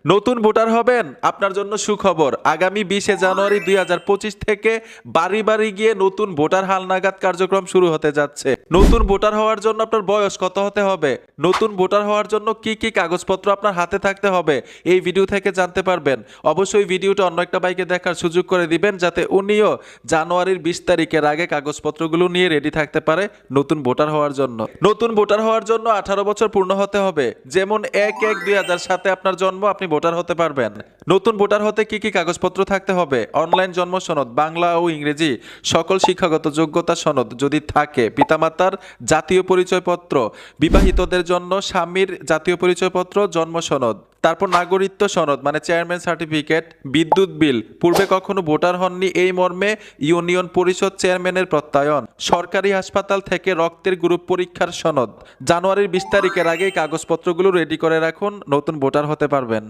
নতুন ভোটার হবেন, আপনার জন্য সুখবর। আগামী 20 জানুয়ারি 2025 থেকে বাড়ি বাড়ি গিয়ে নতুন ভোটার হালনাগাদ কার্যক্রম শুরু হতে যাচ্ছে। নতুন ভোটার হওয়ার জন্য আপনার বয়স কত হতে হবে, নতুন ভোটার হওয়ার জন্য কি কি কাগজপত্র আপনার হাতে থাকতে হবে, এই ভিডিও থেকে জানতে পারবেন। অবশ্যই ভিডিওটা অন্য একটা বাইকে দেখার সুযোগ করে দিবেন, যাতে উনিও জানুয়ারির 20 তারিখের আগে কাগজপত্রগুলো নিয়ে রেডি থাকতে পারে নতুন ভোটার হওয়ার জন্য। নতুন ভোটার হওয়ার জন্য 18 বছর পূর্ণ হতে হবে। যেমন 1/1/2007 আপনার জন্ম, আপনি ভোটার হতে পারবেন। নতুন ভোটার হতে কি কি কাগজপত্র থাকতে হবে? অনলাইন জন্ম সনদ, বাংলা ও ইংরেজি সকল শিক্ষাগত যোগ্যতা সনদ যদি থাকে, পিতামাতার জাতীয় পরিচয়পত্র, বিবাহিতদের জন্য স্বামীর জাতীয় পরিচয়পত্র, জন্ম সনদ, তারপর নাগরিকত্ব সনদ মানে চেয়ারম্যান সার্টিফিকেট, বিদ্যুৎ বিল, পূর্বে কখনো ভোটার হননি এই মর্মে ইউনিয়ন পরিষদ চেয়ারম্যানের প্রত্যয়ন, সরকারি হাসপাতাল থেকে রক্তের গ্রুপ পরীক্ষার সনদ। জানুয়ারির 20 তারিখের আগে কাগজপত্রগুলো রেডি করে রাখুন, নতুন ভোটার হতে পারবেন।